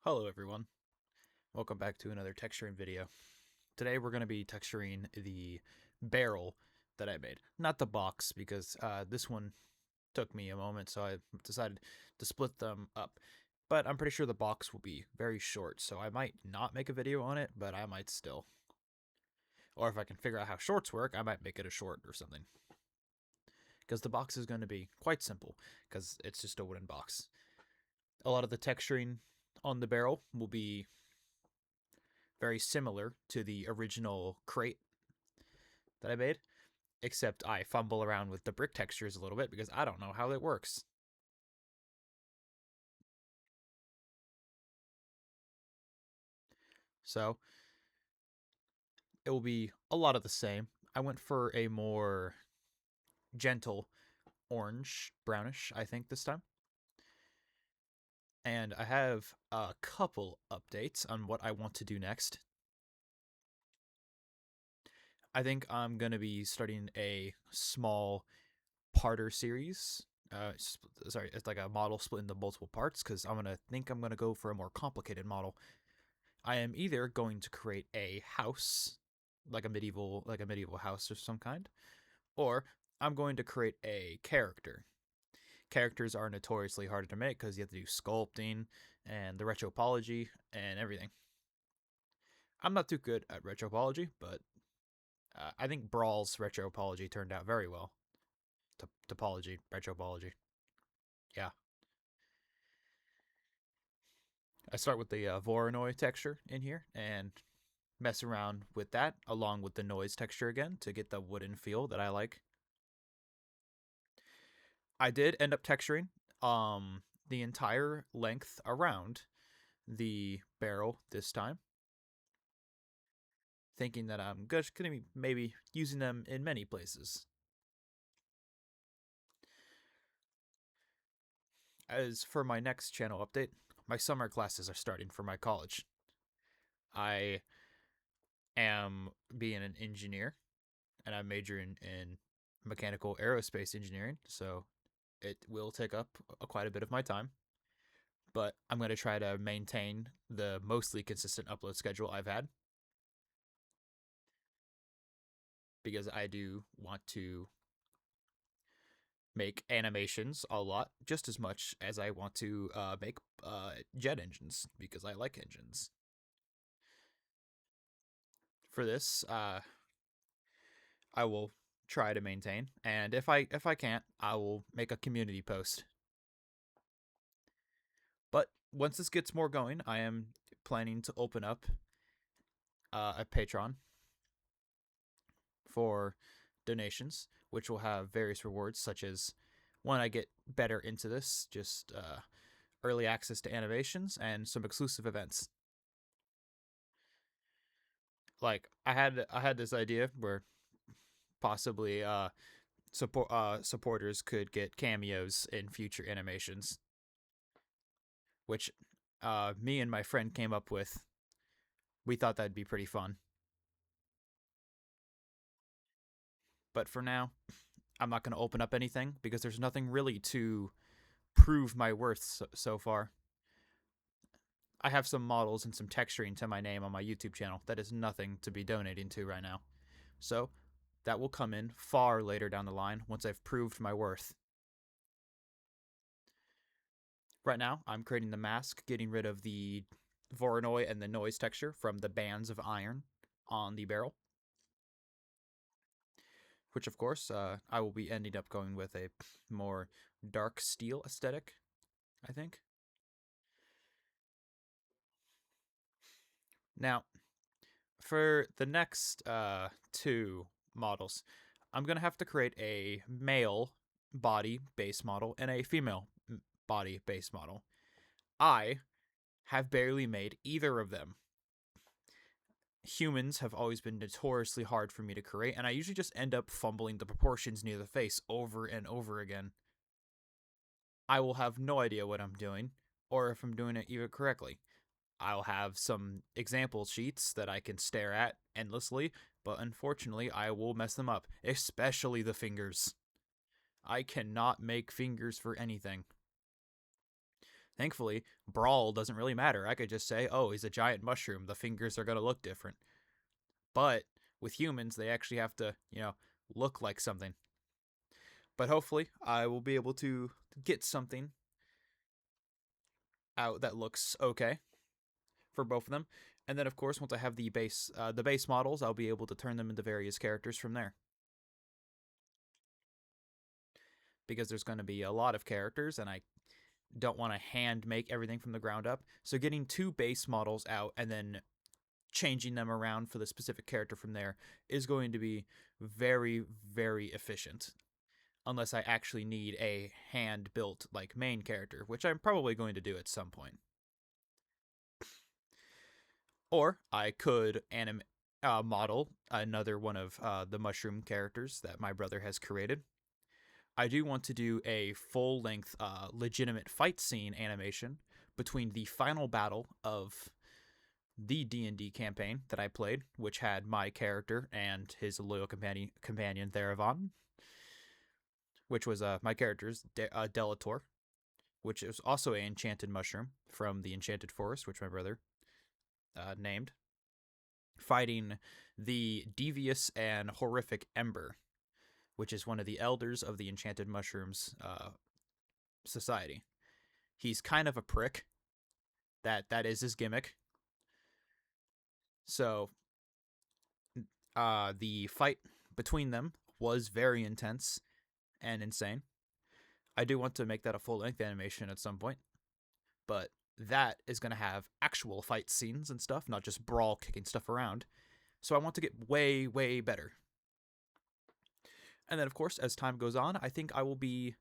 Hello everyone, welcome back to another texturing video. Today we're going to be texturing the barrel that I made. Not the box, because this one took me a moment, so I decided to split them up. But I'm pretty sure the box will be very short, so I might not make a video on it, but I might still. Or if I can figure out how shorts work, I might make it a short or something. Because the box is going to be quite simple, because it's just a wooden box. A lot of the texturing on the barrel will be very similar to the original crate that I made, except I fumble around with the brick textures a little bit because I don't know how it works. So it will be a lot of the same. I went for a more gentle orange, brownish, I think, this time. And I have a couple updates on what I want to do next. I think I'm going to be starting a small parter series. Sorry, it's like a model split into multiple parts because I'm gonna go for a more complicated model. I am either going to create a house, like a medieval house of some kind, or I'm going to create a character. Characters are notoriously harder to make because you have to do sculpting and the retropology and everything. I'm not too good at retropology, but I think Brawl's retropology turned out very well. Topology, retropology. Yeah. I start with the Voronoi texture in here and mess around with that along with the noise texture again to get the wooden feel that I like. I did end up texturing the entire length around the barrel this time, thinking that I'm just going to be maybe using them in many places. As for my next channel update, my summer classes are starting for my college. I am being an engineer and I'm majoring in mechanical aerospace engineering, so it will take up quite a bit of my time. But I'm going to try to maintain the mostly consistent upload schedule I've had because I do want to make animations a lot just as much as I want to make jet engines because I like engines. For this, I will try to maintain, and if I can't, I will make a community post. But once this gets more going, I am planning to open up a Patreon for donations, which will have various rewards, such as when I get better into this, just early access to animations and some exclusive events. Like I had this idea where possibly supporters could get cameos in future animations, which me and my friend came up with. We thought that'd be pretty fun. But for now, I'm not going to open up anything because there's nothing really to prove my worth so far. I have some models and some texturing to my name on my YouTube channel. That is nothing to be donating to right now. So that will come in far later down the line once I've proved my worth. Right now, I'm creating the mask, getting rid of the Voronoi and the noise texture from the bands of iron on the barrel. Which, of course, I will be ending up going with a more dark steel aesthetic, I think. Now, for the next two models, I'm going to have to create a male body base model and a female body base model. I have barely made either of them. Humans have always been notoriously hard for me to create, and I usually just end up fumbling the proportions near the face over and over again. I will have no idea what I'm doing, or if I'm doing it even correctly. I'll have some example sheets that I can stare at endlessly, but unfortunately I will mess them up, especially the fingers. I cannot make fingers for anything. Thankfully, brawl doesn't really matter. I could just say, oh, he's a giant mushroom. The fingers are going to look different. But with humans, they actually have to, look like something. But hopefully, I will be able to get something out that looks okay for both of them. And then, of course, once I have the base models, I'll be able to turn them into various characters from there. Because there's going to be a lot of characters, and I don't want to hand make everything from the ground up. So getting 2 base models out and then changing them around for the specific character from there is going to be very, very efficient. Unless I actually need a hand-built like main character, which I'm probably going to do at some point. Or I could model another one of the mushroom characters that my brother has created. I do want to do a full-length, legitimate fight scene animation between the final battle of the D&D campaign that I played, which had my character and his loyal companion Theravon, which was my character's Delator, which is also an enchanted mushroom from the Enchanted Forest, which my brother named, fighting the devious and horrific Ember, which is one of the elders of the Enchanted Mushrooms society. He's kind of a prick. That is his gimmick. So the fight between them was very intense and insane. I do want to make that a full-length animation at some point, but that is going to have actual fight scenes and stuff, not just brawl kicking stuff around. So I want to get way, way better. And then, of course, as time goes on, I think I will be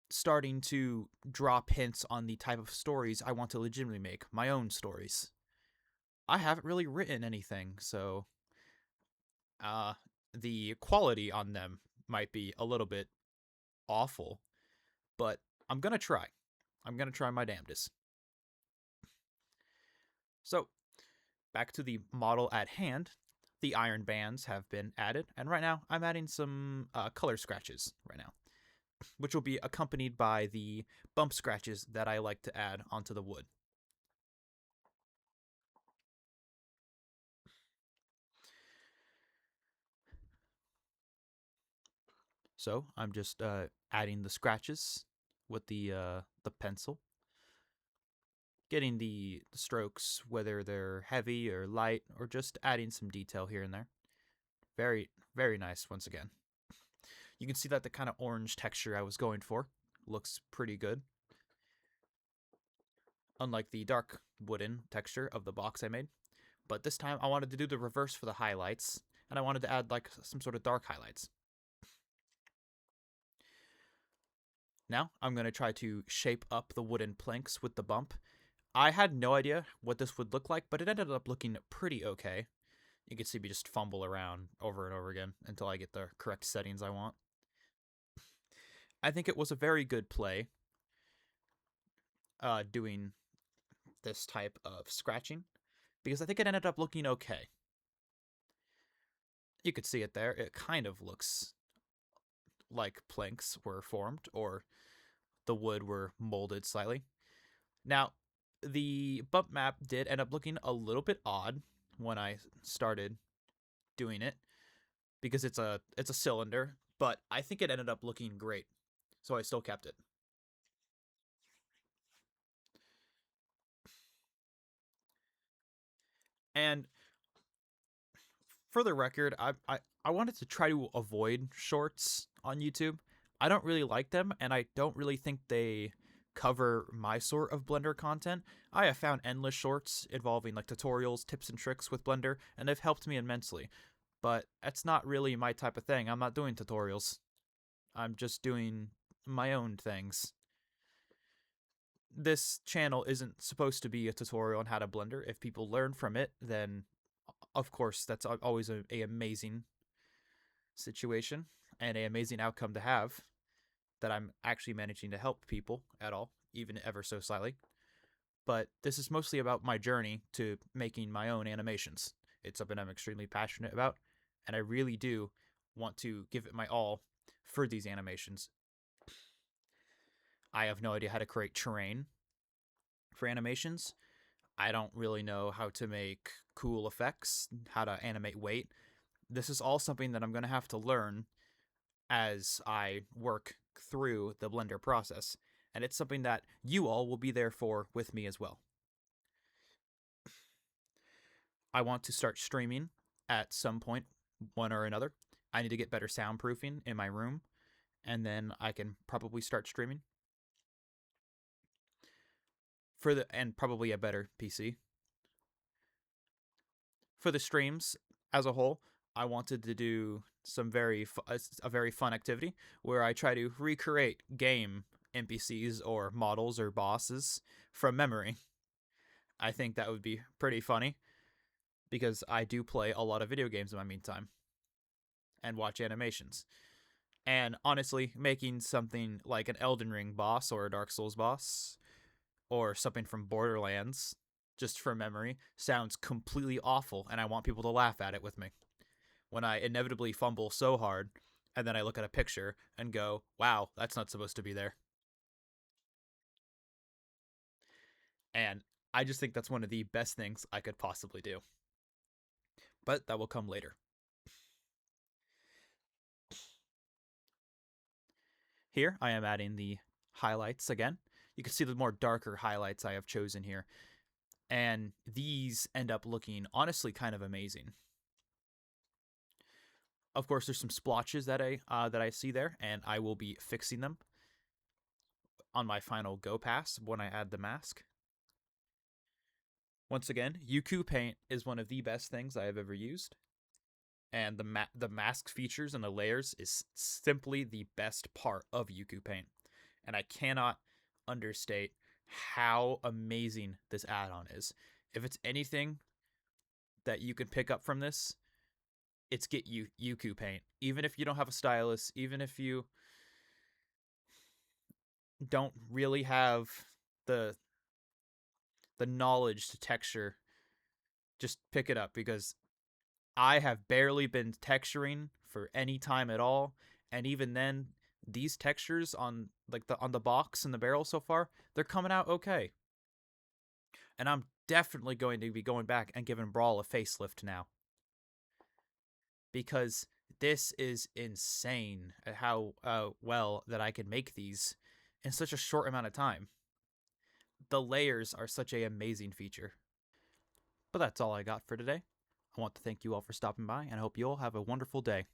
starting to drop hints on the type of stories I want to legitimately make, my own stories. I haven't really written anything, so the quality on them might be a little bit awful, but I'm going to try. I'm going to try my damnedest. So, back to the model at hand. The iron bands have been added, and right now I'm adding some color scratches right now, which will be accompanied by the bump scratches that I like to add onto the wood. So I'm just adding the scratches with the pencil, getting the strokes, whether they're heavy or light, or just adding some detail here and there. Very, very nice once again. You can see that the kind of orange texture I was going for looks pretty good. Unlike the dark wooden texture of the box I made. But this time I wanted to do the reverse for the highlights, and I wanted to add like some sort of dark highlights. Now I'm going to try to shape up the wooden planks with the bump. I had no idea what this would look like, but it ended up looking pretty okay. You can see me just fumble around over and over again until I get the correct settings I want. I think it was a very good play doing this type of scratching, because I think it ended up looking okay. You could see it there. It kind of looks like planks were formed, or the wood were molded slightly. Now, the bump map did end up looking a little bit odd when I started doing it, because it's a cylinder, but I think it ended up looking great, so I still kept it. And for the record, I wanted to try to avoid shorts on YouTube. I don't really like them, and I don't really think they cover my sort of Blender content. I have found endless shorts involving like tutorials, tips, and tricks with Blender, and they've helped me immensely. But that's not really my type of thing. I'm not doing tutorials. I'm just doing my own things. This channel isn't supposed to be a tutorial on how to Blender. If people learn from it, then of course that's always a amazing situation and a amazing outcome to have, that I'm actually managing to help people at all, even ever so slightly. But this is mostly about my journey to making my own animations. It's something I'm extremely passionate about, and I really do want to give it my all for these animations. I have no idea how to create terrain for animations. I don't really know how to make cool effects, how to animate weight. This is all something that I'm going to have to learn as I work through the Blender process. And it's something that you all will be there for with me as well. I want to start streaming at some point, one or another. I need to get better soundproofing in my room, and then I can probably start streaming and probably a better PC. For the streams as a whole, I wanted to do a very fun activity where I try to recreate game NPCs or models or bosses from memory. I think that would be pretty funny because I do play a lot of video games in my meantime and watch animations. And honestly, making something like an Elden Ring boss or a Dark Souls boss or something from Borderlands just from memory sounds completely awful, and I want people to laugh at it with me. When I inevitably fumble so hard, and then I look at a picture and go, wow, that's not supposed to be there. And I just think that's one of the best things I could possibly do. But that will come later. Here, I am adding the highlights again. You can see the more darker highlights I have chosen here. And these end up looking honestly kind of amazing. Of course, there's some splotches that I see there, and I will be fixing them on my final go pass when I add the mask. Once again, Yuku Paint is one of the best things I have ever used, and the mask features and the layers is simply the best part of Yuku Paint, and I cannot understate how amazing this add-on is. If it's anything that you can pick up from this, it's get Yuku Paint. Even if you don't have a stylus, even if you don't really have the the knowledge to texture, just pick it up because I have barely been texturing for any time at all, and even then, these textures on the box and the barrel so far, they're coming out okay. And I'm definitely going to be going back and giving Brawl a facelift now because this is insane at how well that I can make these in such a short amount of time. The layers are such an amazing feature. But that's all I got for today. I want to thank you all for stopping by, and I hope you all have a wonderful day.